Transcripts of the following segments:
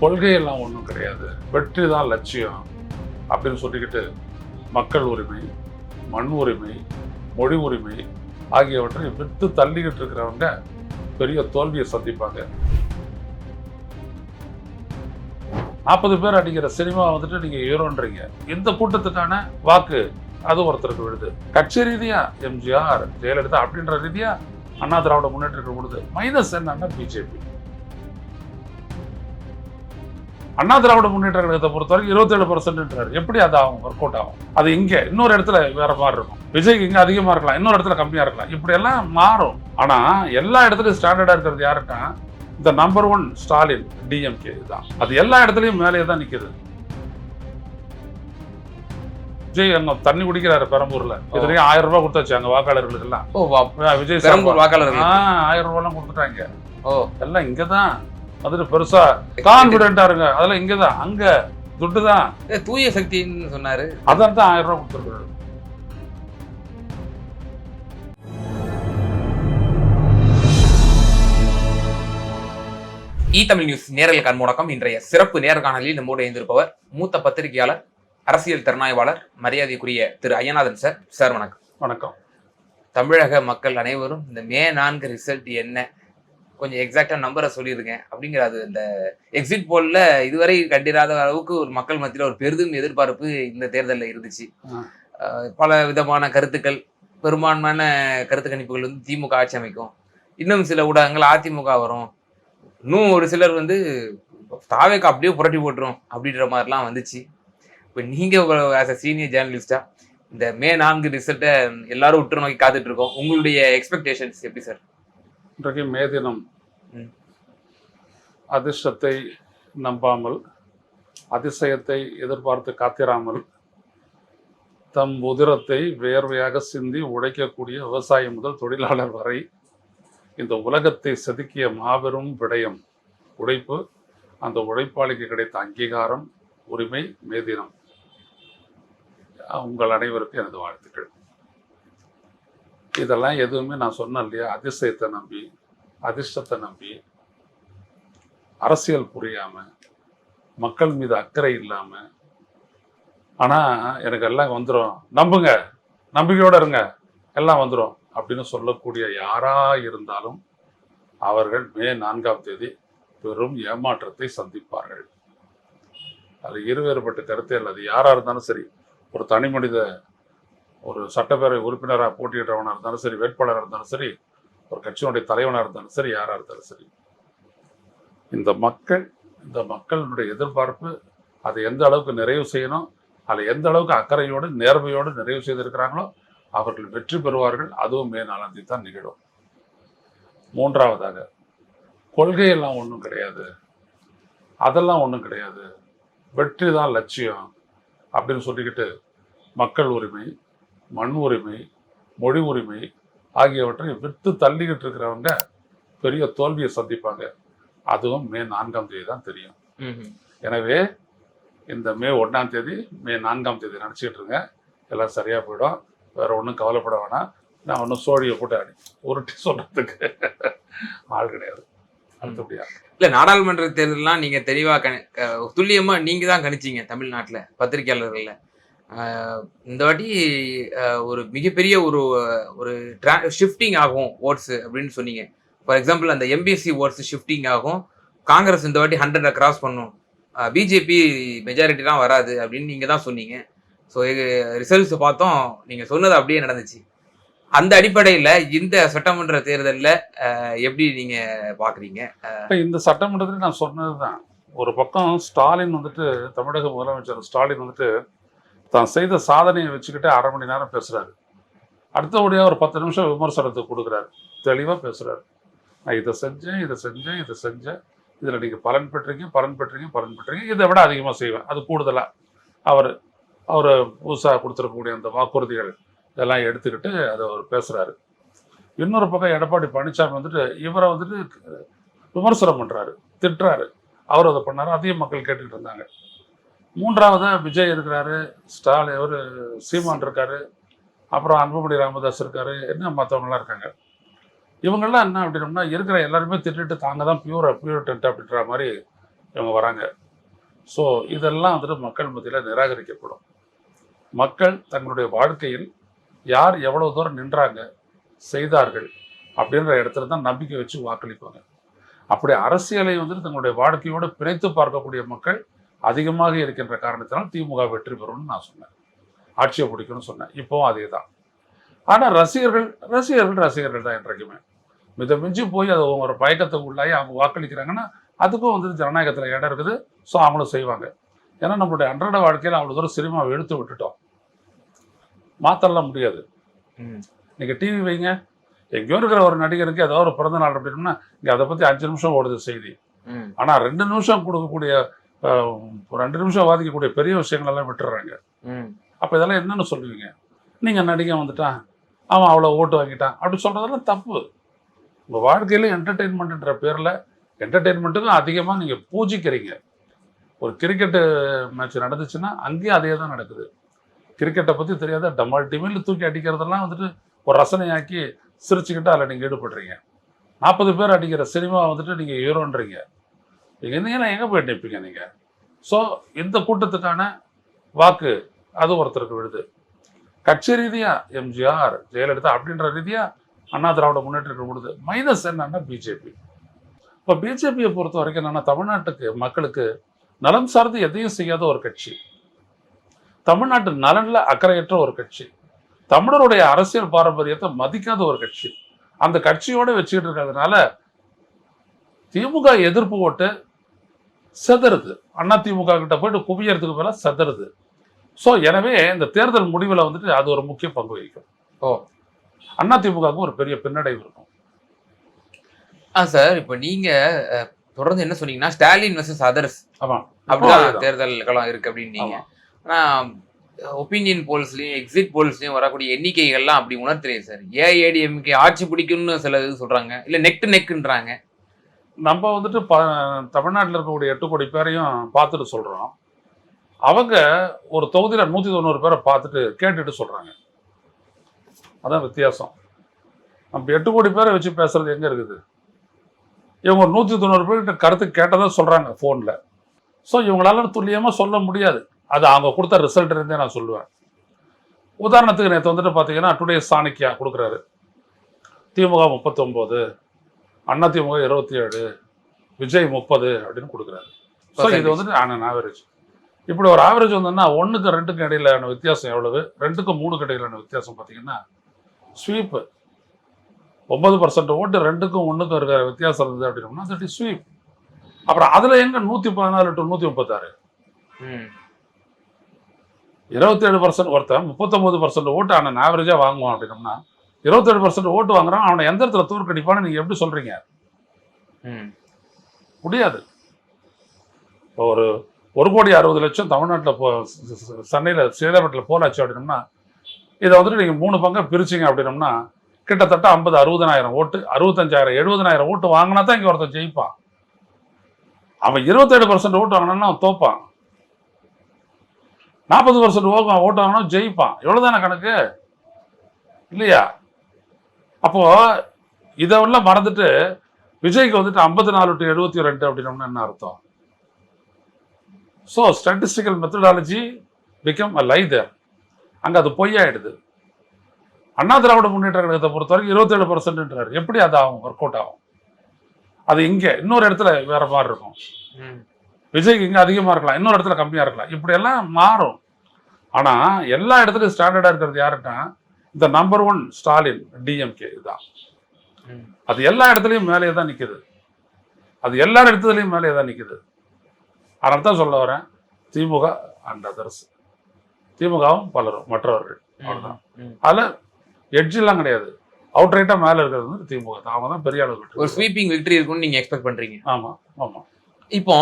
கொள்கையெல்லாம் ஒன்றும் கிடையாது, வெற்றி தான் லட்சியம் அப்படின்னு சொல்லிக்கிட்டு மக்கள் உரிமை, மண் உரிமை, மொழி உரிமை ஆகியவற்றை விட்டு தள்ளிக்கிட்டு இருக்கிறவங்க பெரிய தோல்வியை சந்திப்பாங்க. 40 பேர் அடிக்கிற சினிமா வந்துட்டு நீங்க ஹீரோன்றீங்க. இந்த கூட்டத்துக்கான வாக்கு அது ஒருத்தருக்கு விழுது. கட்சி ரீதியா எம்ஜிஆர், ஜெயலலிதா அப்படின்ற ரீதியா அண்ணா திராவிட முன்னேற்ற விழுது. மைனஸ் என்னன்னா பிஜேபி. அண்ணா திராவிட முன்னேற்ற கழகத்தை பொறுத்தவரைக்கும் 27%. எப்படி அது ஆகும், ஒர்க் அவுட் ஆகும்? அது இங்க இன்னொரு இடத்துல வேற மாதிரி இருக்கும். விஜய்க்கு இங்க அதிகமா இருக்கலாம், இன்னொரு இடத்துல கம்மியா இருக்கலாம். இப்படி எல்லாம் மாறும். ஆனா எல்லா இடத்துலயும் ஸ்டாண்டர்டா இருக்கிறது யாருன்னா இந்த நம்பர் 1 ஸ்டாலின், டிஎம்கே தான். அது எல்லா இடத்துலயும் மேலே தான் நிக்குது. விஜய் அங்க தண்ணி குடிக்கிறாரு பெரம்பூர்ல. இதுலயும் 1000 ரூபாய் கொடுத்தாச்சு அங்க வாக்காளர்களுக்கு எல்லாம். விஜய் வாக்காளர்கள் 1000 ரூபாய் எல்லாம் கொடுத்துட்டாங்க. எல்லாம் இங்கதான் வந்துட்டு பெருசா கான்பிடென்டா இருங்க. அதெல்லாம் இங்கதான், அங்க துட்டு தான். தூய சக்தின்னு சொன்னாரு. அதான் 1000 ரூபாய் கொடுத்துருக்காரு. தமிழ் நியூஸ் நேரல் கண்முடக்கம். இன்றைய சிறப்பு நேர்காணலில் நம்மோடு இணைந்திருப்பவர் மூத்த பத்திரிகையாளர், அரசியல் திறனாய்வாளர், மரியாதைக்குரிய திரு ஐயநாதன் சார். சார் வணக்கம். வணக்கம். தமிழக மக்கள் அனைவரும் இந்த மே 4 ரிசல்ட் என்ன, கொஞ்சம் எக்ஸாக்டா நம்பரை சொல்லியிருக்கேன் அப்படிங்கிறது. இந்த எக்ஸிட் போல்ல இதுவரை கண்டிராத அளவுக்கு ஒரு மக்கள் மத்தியில் ஒரு பெரிதும் எதிர்பார்ப்பு இந்த தேர்தலில் இருந்துச்சு. பல விதமான கருத்துக்கள், பெரும்பான்மையான கருத்து கணிப்புகள் வந்து திமுக ஆட்சி அமைக்கும், இன்னும் சில ஊடகங்கள் அதிமுக வரும், இன்னும் ஒரு சிலர் வந்து தாவேக்கு அப்படியே புரட்டி போட்டுரும் அப்படின்ற மாதிரிலாம் வந்துச்சு. இப்போ நீங்கள் ஆஸ் அ சீனியர் ஜேர்னலிஸ்டா இந்த மே 4 ரிசல்ட்டை எல்லாரும் உற்று நோக்கி காத்துட்டு இருக்கோம். உங்களுடைய எக்ஸ்பெக்டேஷன்ஸ் எப்படி சார்? இன்றைக்கு மே தினம். அதிர்ஷ்டத்தை நம்பாமல், அதிசயத்தை எதிர்பார்த்து காத்திராமல், தம் உதிரத்தை வேர்வையாக சிந்தி உழைக்கக்கூடிய விவசாயி முதல் தொழிலாளர் வரை இந்த உலகத்தை செதுக்கிய மாபெரும் விடயம் உழைப்பு. அந்த உழைப்பாளிக்கு கிடைத்த அங்கீகாரம், உரிமை மே தினம். உங்கள் அனைவருக்கும் எனது வாழ்த்துக்கள். இதெல்லாம் எதுவுமே நான் சொன்னேன் இல்லையா, அதிசயத்தை நம்பி, அதிர்ஷ்டத்தை நம்பி, அரசியல் புரியாம, மக்கள் மீது அக்கறை இல்லாம, ஆனா எனக்கு எல்லாம் வந்துடும், நம்புங்க, நம்பிக்கையோட இருங்க, எல்லாம் வந்துடும் அப்படின்னு சொல்லக்கூடிய யாரா இருந்தாலும் அவர்கள் மே 4ஆம் தேதி பெரும் ஏமாற்றத்தை சந்திப்பார்கள். அது இருவேறுபட்ட கருத்தே இல்லை. அது யாரா இருந்தாலும் சரி, ஒரு தனி மனித, ஒரு சட்டப்பேரவை உறுப்பினராக போட்டியிட்டவனாக இருந்தாலும் சரி, வேட்பாளராக இருந்தாலும் சரி, ஒரு கட்சியினுடைய தலைவனாக இருந்தாலும் சரி, யாராக இருந்தாலும் சரி, இந்த மக்களுடைய எதிர்பார்ப்பு அதை எந்த அளவுக்கு நிறைவு செய்யணும், அதில் எந்த அளவுக்கு அக்கறையோடு நேர்மையோடு நிறைவு செய்திருக்கிறாங்களோ அவர்கள் வெற்றி பெறுவார்கள். அதுவும் மே 4ஆம் தேதி தான் நிகழும். மூன்றாவதாக, கொள்கையெல்லாம் ஒன்றும் கிடையாது, அதெல்லாம் ஒன்றும் கிடையாது, வெற்றி தான் லட்சியம் அப்படின்னு சொல்லிக்கிட்டு மக்கள் உரிமை, மண் உரிமை, மொழி உரிமை ஆகியவற்றை விட்டு தள்ளிக்கிட்டு இருக்கிறவங்க பெரிய தோல்வியை சந்திப்பாங்க. அதுவும் மே 4ஆம் தேதி தான் தெரியும். எனவே இந்த மே 1ஆம் தேதி, மே 4ஆம் தேதி நினச்சிக்கிட்டு இருங்க, எல்லாம் சரியா போயிடும். வேற ஒன்றும் கவலைப்பட வேணாம். நான் ஒன்றும் சோழியை போட்டு உருட்டி சொல்றதுக்கு ஆள் கிடையாது. அடுத்தபடியா இல்ல, நாடாளுமன்ற தேர்தலாம் நீங்க தெளிவா துல்லியமா நீங்க தான் கணிச்சீங்க தமிழ்நாட்டுல பத்திரிகையாளர்கள்ல. இந்த வாட்டி ஒரு மிகப்பெரிய ஒரு ஷிஃப்டிங் ஆகும் ஓட்ஸ் அப்படின்னு சொன்னீங்க. ஃபார் எக்ஸாம்பிள் அந்த எம்பிசி ஓட்ஸ் ஷிஃப்டிங் ஆகும், காங்கிரஸ் இந்த வாட்டி 100 கிராஸ் பண்ணும், பிஜேபி மெஜாரிட்டிலாம் வராது அப்படின்னு நீங்க தான் சொன்னீங்க. ஸோ ரிசல்ட்ஸ் பார்த்தோம், நீங்க சொன்னது அப்படியே நடந்துச்சு. அந்த அடிப்படையில் இந்த சட்டமன்ற தேர்தலில் எப்படி நீங்க பாக்குறீங்க? இந்த சட்டமன்றத்தில் நான் சொன்னதுதான். ஒரு பக்கம் ஸ்டாலின் வந்துட்டு, தமிழக முதலமைச்சர் ஸ்டாலின் வந்துட்டு தான் செய்த சாதனையை வச்சுக்கிட்டு 1/2 மணி நேரம் பேசுறாரு. அடுத்தபடியாக ஒரு 10 நிமிஷம் விமர்சனத்துக்கு கொடுக்குறாரு. தெளிவாக பேசுறாரு. நான் இதை செஞ்சேன், இதை செஞ்சேன், இதை செஞ்சேன், இதில் நீங்கள் பலன் பெற்றீங்க, இதை விட அதிகமாக செய்வேன், அது கூடுதலாக அவர் புதுசாக கொடுத்துருக்கக்கூடிய அந்த வாக்குறுதிகள் இதெல்லாம் எடுத்துக்கிட்டு அதை அவர் பேசுகிறாரு. இன்னொரு பக்கம் எடப்பாடி பழனிசாமி வந்துட்டு இவரை வந்துட்டு விமர்சனம் பண்ணுறாரு, திட்டுறாரு. அவர் அதை பண்ணார், அதையும் மக்கள் கேட்டுக்கிட்டு இருந்தாங்க. மூன்றாவதாக விஜய் இருக்கிறாரு, ஸ்டாலின் சீமான் இருக்காரு, அப்புறம் அன்புமணி ராமதாஸ் இருக்காரு, என்ன மற்றவங்களாம் இருக்காங்க. இவங்கெல்லாம் என்ன அப்படின்னோம்னா இருக்கிற எல்லாருமே திட்டுட்டு தாங்க தான் பியூர் டென்ட் அப்படின்ற மாதிரி இவங்க வராங்க. ஸோ இதெல்லாம் வந்துட்டு மக்கள் மத்தியில் நிராகரிக்கப்படும். மக்கள் தங்களுடைய வாழ்க்கையில் யார் எவ்வளவு தூரம் நின்றாங்க, செய்தார்கள் அப்படின்ற இடத்துல தான் நம்பிக்கை வச்சு வாக்களிப்பாங்க. அப்படி அரசியலை வந்துட்டு தங்களுடைய வாழ்க்கையோடு பிணைத்து பார்க்கக்கூடிய மக்கள் அதிகமாக இருக்கின்ற காரணத்தினால் திமுக வெற்றி பெறும்னு நான் சொன்னேன். ஆட்சியை பிடிக்கும்னு சொன்னேன். இப்போவும் அதே தான். ஆனால் ரசிகர்கள் தான் என்றைக்குமே. மிஞ்சி போய் அது ஒரு பயக்கத்துக்கு உள்ளாகி அவங்க வாக்களிக்கிறாங்கன்னா அதுக்கும் வந்து ஜனநாயகத்தில் இடம் இருக்குது. ஸோ அவங்களும் செய்வாங்க. ஏன்னா நம்மளுடைய அன்றாட வாழ்க்கையில் அவ்வளோ தூரம் சினிமாவை எடுத்து விட்டுட்டோம். மாற்றலாம் முடியாது. நீங்கள் டிவி வைங்க, எங்கேயோ இருக்கிற ஒரு நடிகருக்கு ஏதாவது ஒரு பிறந்த நாள் அப்படின்னா இங்கே அதை பற்றி 5 நிமிஷம் ஓடுது செய்தி. ஆனால் 2 நிமிஷம் கொடுக்கக்கூடிய 2 நிமிஷம் வாதிக்கக்கூடிய பெரிய விஷயங்கள் எல்லாம் விட்டுறாங்க. அப்போ இதெல்லாம் என்னன்னு சொல்லுவீங்க? நீங்கள் நடிகை வந்துட்டான், அவன் அவ்வளோ ஓட்டு வாங்கிட்டான் அப்படி சொல்கிறதெல்லாம் தப்பு. உங்கள் வாழ்க்கையில் என்டர்டெயின்மெண்ட்ன்ற பேரில் என்டர்டெயின்மெண்ட்டுக்கும் அதிகமாக நீங்கள் பூஜிக்கிறீங்க. ஒரு கிரிக்கெட்டு மேட்ச் நடந்துச்சுன்னா அங்கேயும் அதே தான் நடக்குது. கிரிக்கெட்டை பற்றி தெரியாத டமால் டிமில் தூக்கி அடிக்கிறதெல்லாம் வந்துட்டு ஒரு ரசனையாக்கி சிரிச்சுக்கிட்டு அதில் நீங்கள் ஈடுபடுறீங்க. 40 பேர் அடிக்கிற சினிமா வந்துட்டு நீங்கள் ஹீரோன்றீங்க. நீங்கள் இருந்தீங்கன்னா எங்கே போய் நிற்பீங்க நீங்கள்? ஸோ இந்த கூட்டத்துக்கான வாக்கு அது ஒருத்தருக்கு விடுது. கட்சி ரீதியாக எம்ஜிஆர், ஜெயலலிதா அப்படின்ற ரீதியாக அண்ணா திராவிட முன்னேற்றத்துக்கு விடுது. மைனஸ் என்னன்னா பிஜேபி. இப்போ பிஜேபியை பொறுத்த வரைக்கும் என்னன்னா தமிழ்நாட்டுக்கு மக்களுக்கு நலம் சார்ந்து எதையும் செய்யாத ஒரு கட்சி, தமிழ்நாட்டு நலன்ல அக்கறையற்ற ஒரு கட்சி, தமிழருடைய அரசியல் பாரம்பரியத்தை மதிக்காத ஒரு கட்சி. அந்த கட்சியோட வச்சுக்கிட்டு இருக்கிறதுனால திமுக எதிர்ப்பு ஓட்டு செதறுது. அண்ணா திமுக கிட்ட போயிட்டு குவியறதுக்கு மேல செதறுது. ஸோ எனவே இந்த தேர்தல் முடிவில் வந்துட்டு அது ஒரு முக்கிய பங்கு வகிக்கும். அண்ணா திமுகவுக்கு ஒரு பெரிய பின்னடைவு இருக்கும். சார், இப்போ நீங்க தொடர்ந்து என்ன சொன்னீங்கன்னா ஸ்டாலின் வெர்சஸ் அதர்ஸ் அப்படிதான் தேர்தல் களம் இருக்கு அப்படின்னு. ஆனா ஒப்பீனியன் போல்ஸ்லயும் எக்ஸிட் போல்ஸ்லயும் வரக்கூடிய எண்ணிக்கைகள்லாம் அப்படி உணர்த்துறேன் சார். ஏஐடிஎம்கே ஆட்சி பிடிக்கும்னு சில இது சொல்றாங்க, இல்ல நெக் டு நெக்ன்றாங்க. நம்ம வந்துட்டு தமிழ்நாட்டில் இருக்கக்கூடிய 8 கோடி பேரையும் பார்த்துட்டு சொல்றோம். அவங்க ஒரு தொகுதியில 190 பேரை பார்த்துட்டு கேட்டுட்டு சொல்றாங்க. அதான் வித்தியாசம். நம்ம 8 கோடி பேரை வச்சு பேசுறது எங்க இருக்குது? இவங்க ஒரு 190 பேர்கிட்ட கருத்து கேட்டதா சொல்றாங்க போன்ல. ஸோ இவங்களால துல்லியமா சொல்ல முடியாது. அது அவங்க கொடுத்த ரிசல்ட் இருந்தே நான் சொல்லுவேன். உதாரணத்துக்கு நேற்று வந்துட்டு பார்த்தீங்கன்னா டுடே சாணக்கியா கொடுக்குறாரு, திமுக 39, அண்ணா திமுக 27, விஜய் 30 அப்படின்னு கொடுக்குறாரு. ஸோ இது வந்துட்டு ஆன் ஆவரேஜ். இப்படி ஒரு ஆவரேஜ் வந்தோம்னா 1க்கு 2க்கு இடையிலான வித்தியாசம் எவ்வளவு? 2க்கு 3க்கு இடையிலான வித்தியாசம் பார்த்தீங்கன்னா ஸ்வீப் 9% ஓட்டு 2க்கும் 1க்கும் இருக்கிற வித்தியாசம் இருந்தது அப்படின்னா தட் இஸ் ஸ்வீப். அப்புறம் அதுல எங்க 114 to 136, 27% ஒருத்தன் 39% ஓட்டு ஆன ஆவரேஜா வாங்குவான் அப்படின்னோம்னா 27% ஓட்டு வாங்குறான். அவனை எந்த இடத்துல தோற்கடிப்பான்னு நீங்க எப்படி சொல்றீங்க? முடியாது. ஒரு 1,60,00,000 தமிழ்நாட்டில் சென்னையில் சேதாப்பட்டில் போலாச்சு அப்படின்னோம்னா இதை வந்துட்டு நீங்கள் 3 பங்கா பிரிச்சிங்க அப்படின்னோம்னா கிட்டத்தட்ட 50,000-60,000 ஓட்டு, 65,000-70,000 ஓட்டு வாங்கினா தான் இங்கே ஒருத்தன் ஜெயிப்பான். அவன் 27% ஓட்டு வாங்கினான்னா அவன் தோப்பான். 40% ஓட்டு வாங்கினா ஜெயிப்பான். எவ்வளவுதானே கணக்கு இல்லையா? அப்போ இதெல்லாம் மறந்துட்டு விஜய்க்கு வந்துட்டு 54 to 72 அப்படின்னோம்னா என்ன அர்த்தம்? So statistical methodology become a லை தேர். அங்கே அது பொய்யாயிடுது. அண்ணா திராவிட முன்னேற்ற கழகத்தை பொறுத்த வரைக்கும் 27%ன்றாரு. எப்படி அது ஆகும்? ஒர்க் அவுட் ஆகும்? அது இங்கே இன்னொரு இடத்துல வேற மாதிரி இருக்கும். விஜய்க்கு இங்கே அதிகமாக இருக்கலாம், இன்னொரு இடத்துல கம்மியாக இருக்கலாம். இப்படி எல்லாம் மாறும். ஆனால் எல்லா இடத்துலையும் ஸ்டாண்டர்டாக இருக்கிறது யாருன்னா இந்த நம்பர் 1 ஸ்டாலின் டிஎம்கே இதுதான். அது எல்லா இடத்துலையும் மேலே தான் நிற்குது. அது எல்லா இடத்துலையும் மேலே தான் நிற்குது. அதனால தான் சொல்ல வரேன், திமுக அண்ட் அதர்ஸ். திமுகவும் பலரும் மற்றவர்கள் அவ்வளோதான். அதில் எட்ஜெல்லாம் கிடையாது. அவுட் ரைட்டா மேல இருக்கிறது வந்து திமுக. அவங்க தான் பெரிய அளவு ஒரு ஸ்வீப்பிங் விக்டரி இருக்கும்னு நீங்க எக்ஸ்பெக்ட் பண்றீங்க. ஆமா ஆமா. இப்போ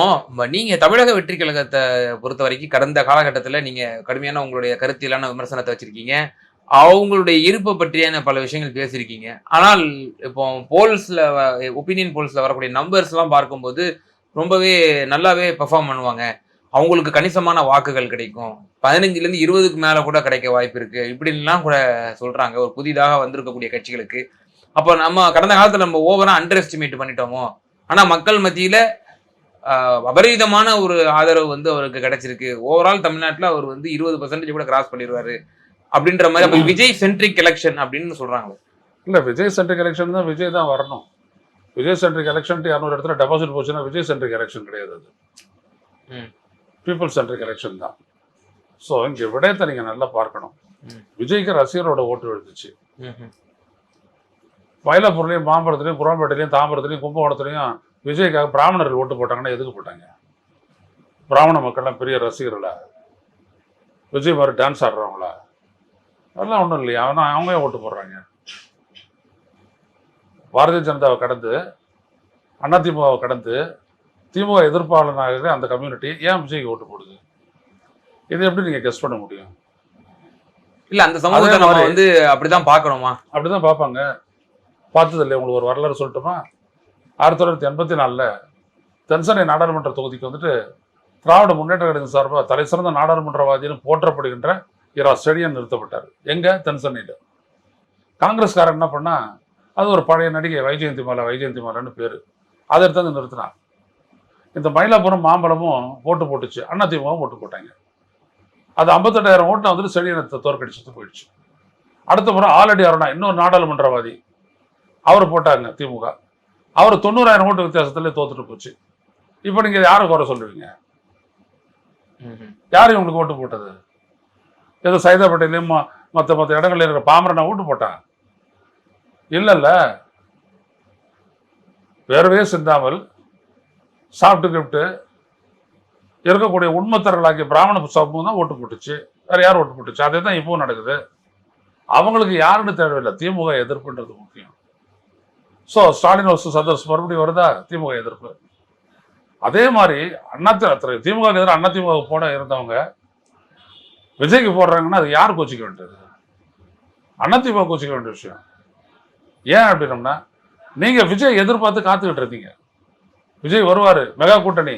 நீங்க தமிழக வெற்றி கழகத்தை பொறுத்த வரைக்கும் கடந்த காலகட்டத்தில் நீங்க கடுமையான உங்களுடைய கருத்தியலான விமர்சனத்தை வச்சிருக்கீங்க. அவங்களுடைய இருப்பை பற்றியான பல விஷயங்கள் பேசியிருக்கீங்க. ஆனால் இப்போ போல்ஸ்ல ஒப்பீனியன் போல்ஸ்ல வரக்கூடிய நம்பர்ஸ் எல்லாம் பார்க்கும்போது ரொம்பவே நல்லாவே பெர்ஃபார்ம் பண்ணுவாங்க. அவங்களுக்கு கணிசமான வாக்குகள் கிடைக்கும். 15லேருந்து 20க்கு மேல கூட கிடைக்க வாய்ப்பு இருக்கு இப்படின்லாம் கூட சொல்றாங்க ஒரு புதிதாக வந்திருக்கக்கூடிய கட்சிகளுக்கு. அப்போ நம்ம கடந்த காலத்துல நம்ம ஓவரா அண்டர் எஸ்டிமேட் பண்ணிட்டோமோ? ஆனா மக்கள் மத்தியில அபரிதமான ஒரு ஆதரவு வந்து அவருக்கு கிடைச்சிருக்கு. ஓவரால் தமிழ்நாட்டுல அவர் வந்து 20% கூட கிராஸ் பண்ணிடுவாரு அப்படின்ற மாதிரி. அப்ப விஜய் சென்ட்ரிக் எலெக்ஷன் அப்படின்னு சொல்றாங்க. இல்ல விஜய் சென்ட்ரிக் எலெக்ஷன் தான், விஜய் தான் வரணும். விஜய் சென்ட்ரிக் எலெக்ஷன் 200 இடத்துல டெபாசிட் போச்சுன்னா விஜய் சென்ட்ரிக் எலெக்ஷன் கிடையாது, அது பீப்புள் சென்ட்ரிக் எலெக்ஷன் தான். ஸோ இங்க விடயத்தை நீங்க நல்லா பார்க்கணும். விஜய்க்கு ரசிகரோட ஓட்டு விழுந்துச்சு. மயிலாப்பூர்லயும், மாம்பழத்துலயும், குரோம்பேட்டையிலையும், தாம்பரத்துலையும், கும்பகோணத்துலையும் விஜய்க்காக பிராமணர்கள் ஓட்டு போட்டாங்கன்னா எதுக்கு போட்டாங்க? பிராமண மக்கள்லாம் பெரிய ரசிகர்களா? விஜய் மாதிரி டான்ஸ் ஆடுறவங்களா? அதெல்லாம் ஒன்றும் இல்லையா? அவங்க ஓட்டு போடுறாங்க. பாரதிய ஜனதாவை கடந்து, அதிமுகவை கடந்து, திமுக எதிர்ப்பாளனாக அந்த கம்யூனிட்டி ஏன் விஜய்க்கு ஓட்டு போடுது? இது எப்படி நீங்க கெஸ் பண்ண முடியும்? இல்ல அந்த சமூகத்தை நம்ம வந்து அப்படிதான் பார்க்கணுமா? அப்படிதான் பார்ப்பாங்க. பார்த்தது இல்லையா? உங்களுக்கு ஒரு வரலாறு சொல்லட்டுமா? 1984 தென்சென்னை நாடாளுமன்ற தொகுதிக்கு வந்துட்டு திராவிட முன்னேற்ற கழகம் சார்பாக தலை சிறந்த நாடாளுமன்றவாதின்னு போற்றப்படுகின்ற இரா செழியன் நிறுத்தப்பட்டார். எங்க? தென்சென்னையில். காங்கிரஸ்காரன் என்ன பண்ணா, அது ஒரு பழைய நடிகை வைஜெயந்தி மாலான்னு பேரு, அதை எடுத்து வந்து நிறுத்தினான். இந்த மயிலாப்புரம், மாம்பழமும் ஓட்டு போட்டுச்சு, அதிமுகவும் ஓட்டு போட்டாங்க. அது 58,000 ஓட்டு வந்துட்டு செழியனை தோற்கடிச்சுட்டு போயிடுச்சு. அடுத்த முறை ஆலடி அருணா, இன்னொரு நாடாளுமன்றவாதி, அவர் போட்டாங்க திமுக. அவர் 90,000 ஓட்டு வித்தியாசத்துல தோத்துட்டு போச்சு. இப்ப நீங்க யாரை குறை சொல்லுவீங்க? யாரு இவங்களுக்கு ஓட்டு போட்டது? ஏதோ சைதாப்பேட்டையிலையும் மற்ற இடங்கள்ல இருக்கிற பாமரனா ஓட்டு போட்டான்? இல்ல, வேறவே சிந்தாமல் சாப்பிட்டு கிப்ட்டு இருக்கக்கூடிய உண்மைத்தரலாகிய பிராமண சமூகம் தான் ஓட்டு போட்டுச்சு. வேற யார் ஓட்டு போட்டுச்சு? அதே தான் இப்பவும் நடக்குது. அவங்களுக்கு யாருன்னு தேவையில்லை, திமுக எதிர்ப்புன்றது முக்கியம். ஸோ ஸ்டாலின் வர்சஸ் அதர்ஸ் மறுபடியும் வருதா? திமுக எதிர்ப்பு. அதே மாதிரி திமுக எதிராக அதிமுக போட இருந்தவங்க விஜய்க்கு போடுறாங்கன்னா அது யார் கோச்சிக்க வேண்டியது? அதிமுக கோச்சிக்க வேண்டிய விஷயம். ஏன் அப்படின்னோம்னா, நீங்க விஜய் எதிர்பார்த்து காத்துக்கிட்டு இருந்தீங்க. விஜய் வருவாரு, மெகா கூட்டணி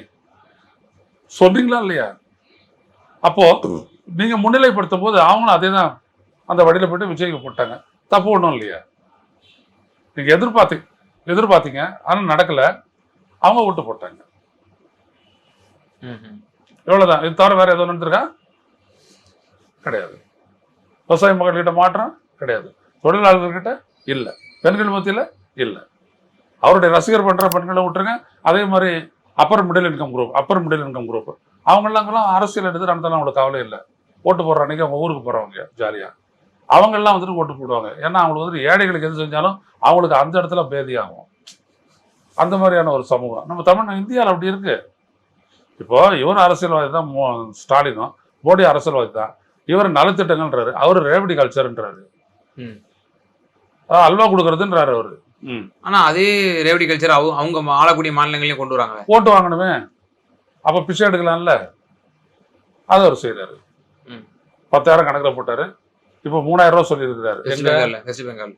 சொல்றீங்களா இல்லையா? அப்போ நீங்க முன்னிலைப்படுத்தும் போது அவங்களும் அதே தான் அந்த வழியில போயிட்டு விஜய்க்கு போட்டாங்க. தப்பு ஒன்றும் இல்லையா? நீங்க எதிர்பார்த்தீங்க, ஆனா நடக்கல, அவங்க ஓட்டு போட்டாங்க. எவ்வளவுதான். இது தவிர வேற எதுவும் நடந்திருக்கா? கிடையாது. விவசாய மக்கள்கிட்ட மாற்றம் கிடையாது, தொழிலாளர்கிட்ட இல்ல, பெண்கள் மத்தியில இல்ல. அவருடைய ரசிகர் பண்ற பெண்களை விட்டுருங்க. அதே மாதிரி அப்பர் மிடில் இன்கம் குரூப் அவங்கெல்லாம் அரசியல் எடுத்து நடந்தாலும் அவங்களுக்கு கவலை இல்லை. ஓட்டு போடுற அன்னைக்கு அவங்க ஊருக்கு போறவங்க ஜாலியா அவங்கெல்லாம் வந்துட்டு ஓட்டு போடுவாங்க. ஏன்னா அவங்களுக்கு வந்துட்டு ஏழைகளுக்கு எது செஞ்சாலும் அவங்களுக்கு அந்த இடத்துல பேதியாகும். அந்த மாதிரியான ஒரு சமூகம் நம்ம இந்தியாவில் அப்படி இருக்கு. இப்போ இவர் அரசியல்வாதி தான் ஸ்டாலினும், மோடி அரசியல்வாதி தான். இவர் நலத்திட்டங்கள்ன்றாரு, அவரு ரேவடி கல்ச்சர்ன்றாரு, அல்வா கொடுக்கறதுன்றாரு அவரு. ஆனா அதே ரேவடி கல்ச்சர் அவங்க ஆளக்கூடிய மாநிலங்களையும் கொண்டு வராங்க. ஓட்டு வாங்கணுமே, அப்ப பிச்சை எடுக்கலாம்ல, அதை அவர் செய்யறாரு. 10,000 கணக்குல போட்டாரு, இப்ப 3,000 ரூபாய் சொல்லி இருக்கிறாரு. வெஸ்ட் பெங்கால்.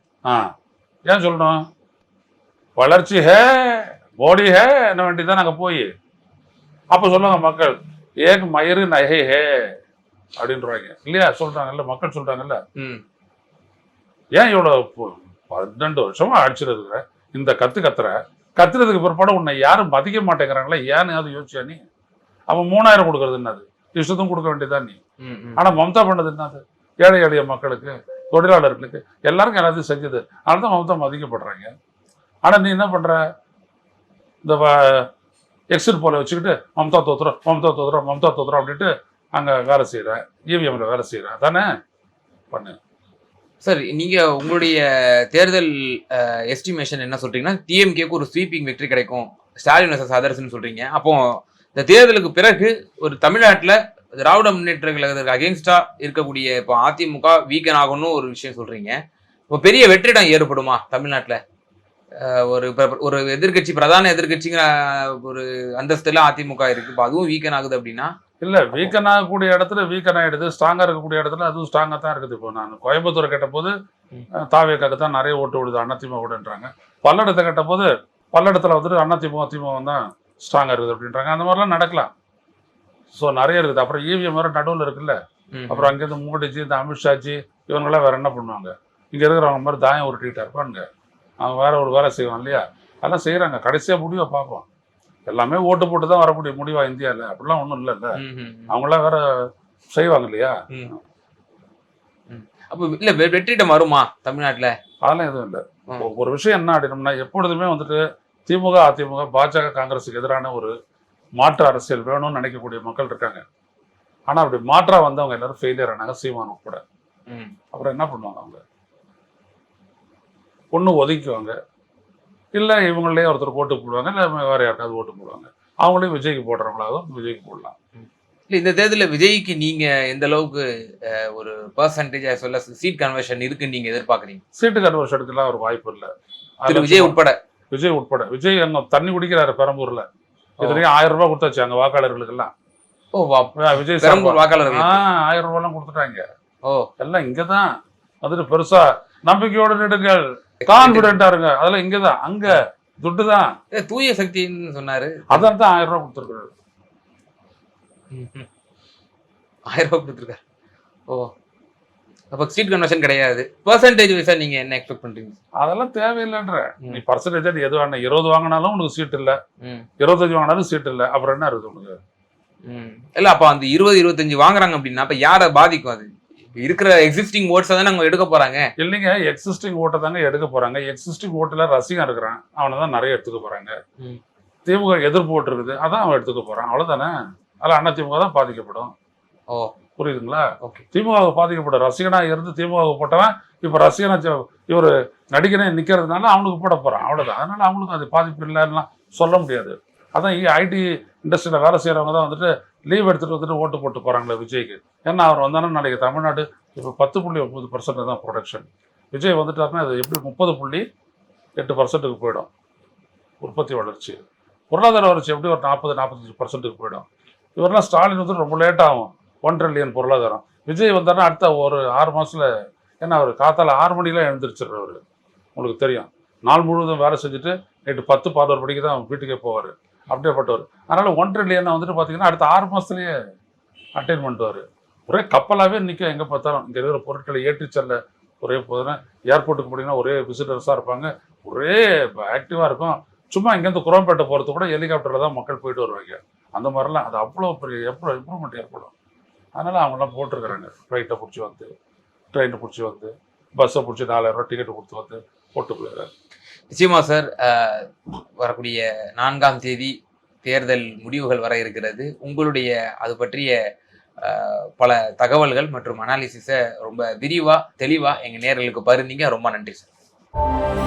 ஏன் சொல்லணும்? வளர்ச்சி ஹே, மோடி ஹே என்ன வேண்டியதான் நாங்க போய் அப்ப சொல்லுவாங்க மக்கள், ஏக் மயிறு நகை ஹே அப்படின்றாங்க இல்லையா? சொல்றாங்கல்ல மக்கள், சொல்றாங்கல்ல. ஏன் இவ்வளவு 12 வருஷமா அடிச்சிருக்கிற இந்த கத்துறதுக்கு பிற்பாடு உன்னை யாரும் மதிக்க மாட்டேங்கிறாங்களா? ஏன்னு அது யோசிச்சா நீ? அப்ப 3,000 கொடுக்கறது என்னது? இஷ்டத்தும் கொடுக்க வேண்டியதான் நீ. ஆனா மம்தா பண்ணது என்னது? ஏழை எளிய மக்களுக்கு, தொழிலாளர்களுக்கு, எல்லாருக்கும் எல்லாத்தையும் செஞ்சது. அதனால மம்தா மதிக்கப்படுறாங்க. ஆனா நீ என்ன பண்ற? இந்த எக்ஸிட் போல வச்சுக்கிட்டு மம்தா தோத்துறோம் அப்படின்ட்டு அங்க வேலை செய்யற, இவிஎம்ல வேலை செய்யற தானே பண்ணு. சார், நீங்க உங்களுடைய தேர்தல் எஸ்டிமேஷன் என்ன சொல்றீங்கன்னா, டிஎம்கேக்கு ஒரு ஸ்வீப்பிங் வெற்றி கிடைக்கும், ஸ்டாலின் வர்சஸ் அதர்ஸ்னு சொல்றீங்க. அப்போ இந்த தேர்தலுக்கு பிறகு ஒரு தமிழ்நாட்டில் திராவிட முன்னேற்ற கழகத்துக்கு அகேன்ஸ்டா இருக்கக்கூடிய இப்போ அதிமுக வீக்கன் ஆகும்னு ஒரு விஷயம் சொல்றீங்க. இப்போ பெரிய வெற்றிடம் ஏற்படுமா தமிழ்நாட்டில்? ஒரு எதிர்கட்சி, பிரதான எதிர்கட்சிங்கிற ஒரு அந்தஸ்துல அதிமுக இருக்கு, இப்போ அதுவும் வீக்கன் ஆகுது அப்படின்னா? இல்ல, வீக்கன் ஆகக்கூடிய இடத்துல வீக்கன் ஆயிடுது, ஸ்ட்ராங்கா இருக்கக்கூடிய இடத்துல அதுவும் ஸ்ட்ராங்கா தான் இருக்குது. இப்போ நான் கோயம்புத்தூரை கேட்ட போது தாவேக்காக்கு தான் நிறைய ஓட்டு விடுது அதிமுக கூடன்றாங்க. பல்லடத்தை கேட்ட போது பல்லடத்துல வந்துட்டு அதிமுக தான் ஸ்ட்ராங்கா இருக்குது அப்படின்றாங்க. அந்த மாதிரிலாம் நடக்கலாம். ஸோ நிறைய இருக்குது. அப்புறம் இவிஎம் வேற நடுவில் இருக்குல்ல. அப்புறம் அங்கேருந்து மோடிஜி, இந்த அமித்ஷாஜி இவங்கெல்லாம் வேற என்ன பண்ணுவாங்க? இங்க இருக்கிறவங்க மாதிரி தாயம் உருட்டிக்கிட்டா இருப்பானுங்க. அவங்க வேற ஒரு வேலை செய்வான் இல்லையா? அதெல்லாம் செய்யறாங்க. கடைசியா முடிவை பார்ப்போம். எல்லாமே ஓட்டு போட்டு தான் வரக்கூடிய முடிவா இந்தியாவில்? அப்படிலாம் ஒன்றும் இல்லைல்ல. அவங்களாம் வேற செய்வாங்க இல்லையா? அப்போ இல்ல வெற்றிடம் வருமா தமிழ்நாட்டுல? அதெல்லாம் எதுவும் இல்லை. ஒரு விஷயம் என்ன அப்படின்னம்னா, எப்பொழுதுமே வந்துட்டு திமுக, அதிமுக, பாஜக, காங்கிரஸுக்கு எதிரான ஒரு மாற்று அரசியல் வேணும்னு நினைக்கக்கூடிய மக்கள் இருக்காங்க. ஆனா அப்படி மாற்றா வந்தவங்க எல்லாரும் ஃபெயிலியர் ஆனாங்க, சீமான் உட்பட. அப்புறம் என்ன பண்ணுவாங்க அவங்க? ஒண்ணு ஒதுக்குவாங்க, இல்ல இவங்களே ஒருத்தர் ஓட்டு போடுவாங்க, இல்ல வேற யாருக்காவது ஓட்டு போடுவாங்க. அவங்களையும் விஜய்க்கு போடுறவங்களாகவும் விஜய்க்கு போடலாம். இல்ல இந்த தேர்தலில் விஜய்க்கு நீங்க எந்த அளவுக்கு ஒரு பெர்சன்டேஜ் சொல்ல சீட் கன்வர்ஷன் இருக்குன்னு நீங்க எதிர்பார்க்குறீங்க? சீட்டு கன்வர்ஷனுக்குலாம் ஒரு வாய்ப்பு இல்லை. விஜய் உட்பட. விஜய் அங்க தண்ணி குடிக்கிறாரு பெரம்பூர்ல. இதுலயும் 1000 ரூபாய் கொடுத்தாச்சு அங்க வாக்காளர்களுக்கு எல்லாம். விஜய் பெரம்பூர் வாக்காளர்கள் 1000 ரூபாய் எல்லாம் கொடுத்துட்டாங்க. எல்லாம் இங்கதான் வந்துட்டு பெருசா நம்பிக்கையோடு நிடுங்கள், கான்பிடென்டா இருங்க, அதெல்லாம் இங்கதான். அங்க துட்டு தான். தூய சக்தின்னு சொன்னாரு. அதான் 1000 ரூபாய் கொடுத்துருக்காரு. 1000 ரூபாய் கொடுத்துருக்காரு. அப்ப சீட் கன்வர்ஷன் கிடையாது. பெர்சன்டேஜ் வைஸா நீங்க என்ன எக்ஸ்பெக்ட் பண்றீங்க? அதெல்லாம் தேவையில்லைன்ற. நீ பர்சன்டேஜா நீ எது வேணா 20 வாங்கினாலும் உனக்கு சீட் இல்ல, 25 வாங்கினாலும் சீட் இல்ல, அப்புறம் என்ன இருக்கு உனக்கு? இல்ல அப்ப அந்த 20, 25 வாங்குறாங்க அப்படின்னா அப்ப யாரை பாதிக்கும்? அது இருக்கிற எக்ஸிஸ்டிங் ஓட்ஸ் தான் அவங்க எடுக்க போறாங்க. இல்லைங்க, எக்ஸிஸ்டிங் ஓட்டை தாங்க எடுக்க போறாங்க. எக்ஸிஸ்டிங் ஓட்டுல ரசிகன் இருக்கிறான், அவனை தான் நிறைய எடுத்துக்க போறாங்க. திமுக எதிர்ப்பு ஓட்டு இருக்குது, அதான் அவன் எடுத்துக்க போறான், அவ்வளவுதானே. அதில் அண்ணா திமுக தான் பாதிக்கப்படும். புரியுதுங்களா? திமுக பாதிக்கப்படும். ரசிகனா இருந்து திமுக போட்டவன் இப்ப ரசிகனா இவரு நடிகனே நிக்கிறதுனால அவனுக்கு போட போறான், அவ்வளவுதான். அதனால அவங்களுக்கு அது பாதிப்பு இல்லைன்னா சொல்ல முடியாது. அதான் ஐடி இண்டஸ்ட்ரியில வேலை செய்யறவங்க தான் வந்துட்டு லீவ் எடுத்துட்டு வந்துட்டு ஓட்டு போட்டு போறாங்களே விஜய்க்கு. ஏன்னா அவர் வந்தாலும் நாளைக்கு தமிழ்நாடு இப்போ 10.9% தான் ப்ரொடக்ஷன். விஜய் வந்துட்டாருன்னா அது எப்படி 30.8%க்கு போயிடும் உற்பத்தி வளர்ச்சி. பொருளாதார வளர்ச்சி எப்படி ஒரு 40-45%க்கு போயிடும். இவரெல்லாம் ஸ்டாலின் வந்து ரொம்ப லேட் ஆகும். 1 ட்ரில்லியன் பொருளாதாரம். விஜய் வந்தாருன்னா அடுத்த ஒரு 6 மாசத்துல, ஏன்னா அவர் காத்தால 6 மணிலாம் எழுந்திரிச்சிடுறவர், உங்களுக்கு தெரியும். நாள் முழுவதும் வேலை செஞ்சுட்டு நைட்டு 10-11 மணிக்கு தான் வீட்டுக்கே போவார், அப்படியேப்பட்டவர். அதனால 1 ட்ரில்லியன் வந்துட்டு பார்த்தீங்கன்னா அடுத்த 6 மாசத்துலயே அட்டைன் பண்ணுவார். ஒரே கப்பலாகவே நிற்கும் எங்கே பார்த்தாலும். இங்கே இருக்கிற பொருட்களை ஏற்றி செல்ல ஒரே போதுன்னா, ஏர்போர்ட்டுக்கு போனீங்கன்னா ஒரே விசிட்டர்ஸாக இருப்பாங்க, ஒரே ஆக்டிவாக இருக்கும். சும்மா இங்கேருந்து குரோம்பேட்டை போகிறது கூட ஹெலிகாப்டரில் தான் மக்கள் போயிட்டு வருவாங்க. அந்த மாதிரிலாம் அது அவ்வளோ பெரிய இம்ப்ரூவ்மெண்ட் ஏற்படும். அதனால் அவங்களாம் போட்டிருக்கிறாங்க. ஃப்ளைட்டை பிடிச்சி வந்து, ட்ரெயினை பிடிச்சி வந்து, பஸ்ஸை பிடிச்சி 4000 ரூபா டிக்கெட்டு கொடுத்து வந்து போட்டு போயிடுறாரு. நிச்சயமா சார், வரக்கூடிய 4ஆம் தேதி தேர்தல் முடிவுகள் வர இருக்கிறது. உங்களுடைய அது பற்றிய பல தகவல்கள் மற்றும் அனாலிசிஸை ரொம்ப விரிவாக தெளிவாக எங்கள் நேயர்களுக்கு பகிர்ந்தீங்க. ரொம்ப நன்றி சார்.